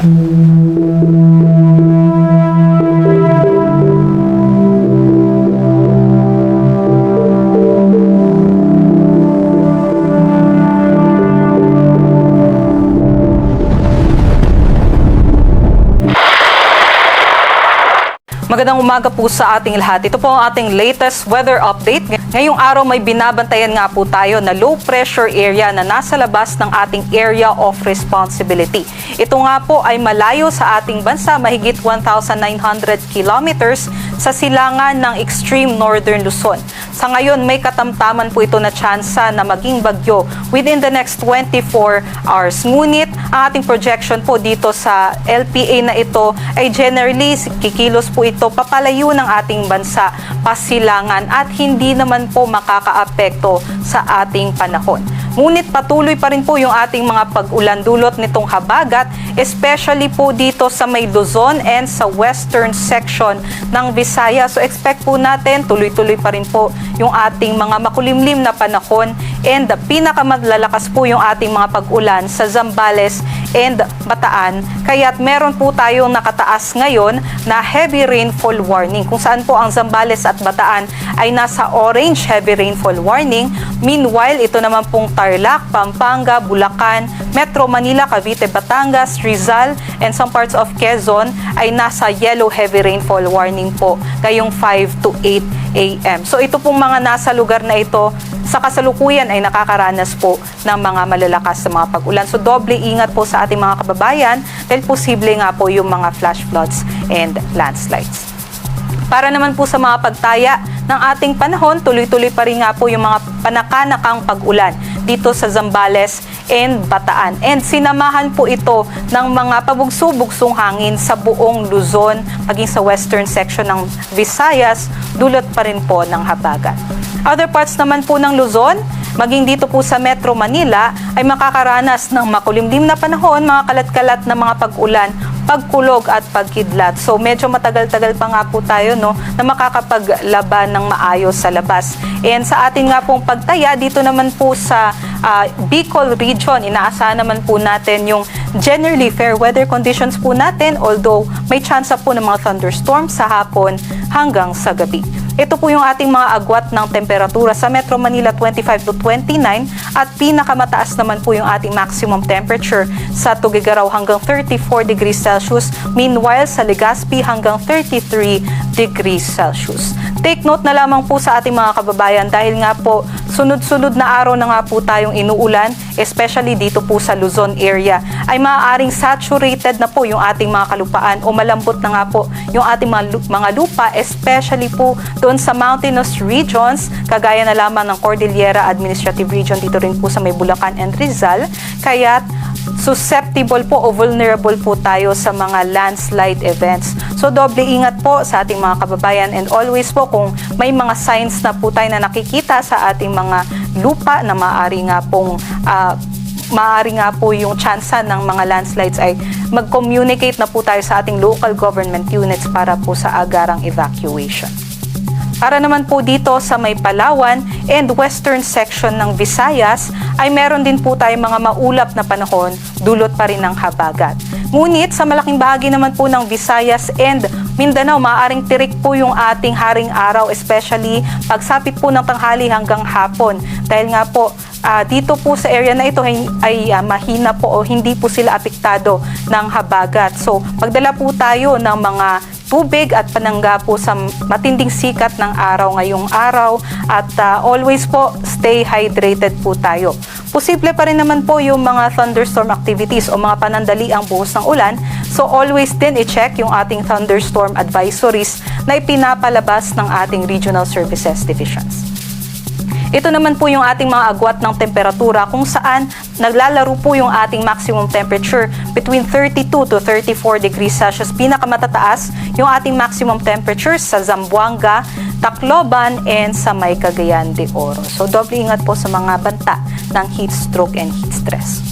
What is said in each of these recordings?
Magandang umaga po sa ating lahat. Ito po ang ating latest weather update. Ngayong araw may binabantayan nga po tayo na low pressure area na nasa labas ng ating area of responsibility. Ito nga po ay malayo sa ating bansa, mahigit 1,900 kilometers sa silangan ng extreme northern Luzon. Sa ngayon may katamtaman po ito na tsansa na maging bagyo within the next 24 hours. Ngunit ang ating projection po dito sa LPA na ito ay generally kikilos po ito papalayo ng ating bansa pasilangan at hindi naman po makakaapekto sa ating panahon. Ngunit patuloy pa rin po yung ating mga pag-ulan dulot nitong habagat, especially po dito sa may Luzon and sa western section ng Visayas. So expect po natin tuloy-tuloy pa rin po yung ating mga makulimlim na panahon, and pinakamalalakas po yung ating mga pag-ulan sa Zambales and Bataan. Kaya't meron po tayong nakataas ngayon na heavy rainfall warning, kung saan po ang Zambales at Bataan ay nasa orange heavy rainfall warning. Meanwhile, ito naman pong Tarlac, Pampanga, Bulacan, Metro Manila, Cavite, Batangas, Rizal, and some parts of Quezon ay nasa yellow heavy rainfall warning po ngayong 5 to 8 a.m. So ito pong mga nasa lugar na ito sa kasalukuyan ay nakakaranas po ng mga malalakas na mga pag-ulan. So doble ingat po sa ating mga kababayan dahil posible nga po yung mga flash floods and landslides. Para naman po sa mga pagtaya ng ating panahon, tuloy-tuloy pa rin nga po yung mga panakanakang pag-ulan dito sa Zambales and Bataan. And sinamahan po ito ng mga pabugso-bugsong hangin sa buong Luzon, maging sa western section ng Visayas, dulot pa rin po ng habagat. Other parts naman po ng Luzon, maging dito po sa Metro Manila, ay makakaranas ng makulimlim na panahon, mga kalat-kalat na mga pag-ulan, pagkulog at pagkidlat. So medyo matagal-tagal pa nga po tayo na makakapaglaban ng maayos sa labas. And sa atin nga pong pagtaya, dito naman po sa Bicol region, inaasahan naman po natin yung generally fair weather conditions po natin, although may chance po ng mga thunderstorms sa hapon hanggang sa gabi. Ito po yung ating mga agwat ng temperatura sa Metro Manila, 25 to 29, at pinakamataas naman po yung ating maximum temperature sa Tuguegarao hanggang 34 degrees Celsius, meanwhile sa Legazpi hanggang 33 degrees Celsius. Take note na lamang po sa ating mga kababayan dahil nga po sunod-sunod na araw na nga po tayong inuulan, especially dito po sa Luzon area, ay maaaring saturated na po yung ating mga kalupaan o malambot na nga po yung ating mga lupa, especially po doon sa mountainous regions, kagaya na lamang ng Cordillera Administrative Region, dito rin po sa may Bulacan and Rizal. Kaya't susceptible po o vulnerable po tayo sa mga landslide events. So doble ingat po sa ating mga kababayan, and always po kung may mga signs na po tayo na nakikita sa ating mga lupa na maaari nga po yung tsansa ng mga landslides, ay mag-communicate na po tayo sa ating local government units para po sa agarang evacuation. Para naman po dito sa may Palawan and western section ng Visayas, ay meron din po tayong mga maulap na panahon, dulot pa rin ng habagat. Ngunit sa malaking bahagi naman po ng Visayas and Mindanao, maaaring tirik po yung ating haring araw, especially pagsapit po ng tanghali hanggang hapon. Dahil nga po, dito po sa area na ito ay mahina po o hindi po sila apektado ng habagat. So, magdala po tayo ng mga tubig at panangga po sa matinding sikat ng araw ngayong araw, at always po stay hydrated po tayo. Posible pa rin naman po yung mga thunderstorm activities o mga panandaliang buhos ng ulan, so always din i-check yung ating thunderstorm advisories na ipinapalabas ng ating Regional Services Divisions. Ito naman po yung ating mga agwat ng temperatura, kung saan naglalaro po yung ating maximum temperature between 32 to 34 degrees Celsius. Pinakamatataas yung ating maximum temperature sa Zamboanga, Tacloban, and sa may Cagayan de Oro. So doble ingat po sa mga banta ng heat stroke and heat stress.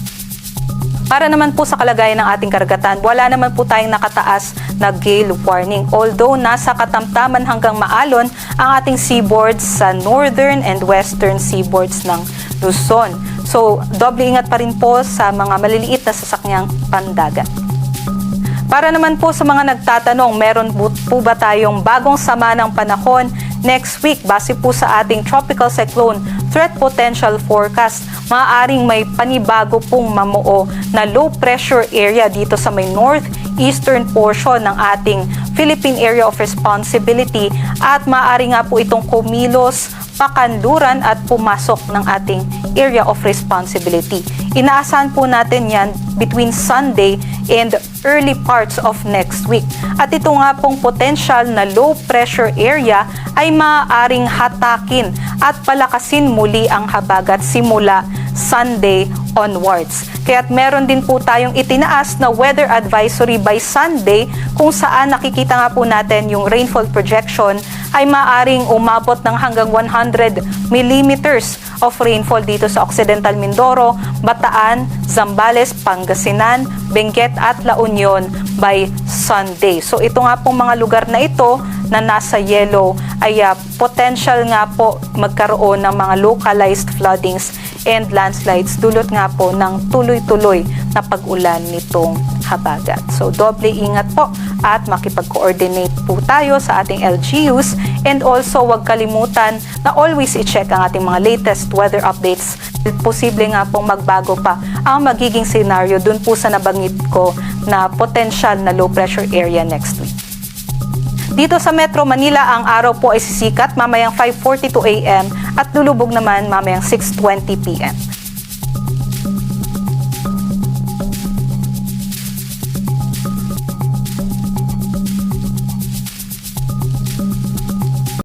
Para naman po sa kalagayan ng ating karagatan, wala naman po tayong nakataas na gale warning. Although nasa katamtaman hanggang maalon ang ating seaboards sa northern and western seaboards ng Luzon. So, doble ingat pa rin po sa mga maliliit na sasakyang pandagat. Para naman po sa mga nagtatanong, meron po ba tayong bagong sama ng panahon next week base po sa ating tropical cyclone threat potential forecast? Maaaring may panibago pong mamuo na low pressure area dito sa may northeastern portion ng ating Philippine Area of Responsibility at maaari nga po itong kumilos, pakanluran at pumasok ng ating Area of Responsibility. Inaasahan po natin yan between Sunday and early parts of next week. At ito nga pong potential na low pressure area ay maaaring hatakin at palakasin muli ang habagat simula Sunday onwards. Kaya't meron din po tayong itinaas na weather advisory by Sunday kung saan nakikita nga po natin yung rainfall projection ay maaring umabot ng hanggang 100 millimeters of rainfall dito sa Occidental Mindoro, Bataan, Zambales, Pangasinan, Benguet at La Union by Sunday. So ito nga pong mga lugar na ito na nasa yellow ay potential nga po magkaroon ng mga localized floodings and landslides dulot nga po ng tuloy-tuloy na pag-ulan nitong habagat. So doble ingat po at makipag-coordinate po tayo sa ating LGUs and also huwag kalimutan na always i-check ang ating mga latest weather updates. Posible nga pong magbago pa ang magiging scenario dun po sa nabanggit ko na potential na low pressure area next week. Dito sa Metro Manila, ang araw po ay sisikat mamayang 5:42 AM at lulubog naman mamayang 6:20 PM.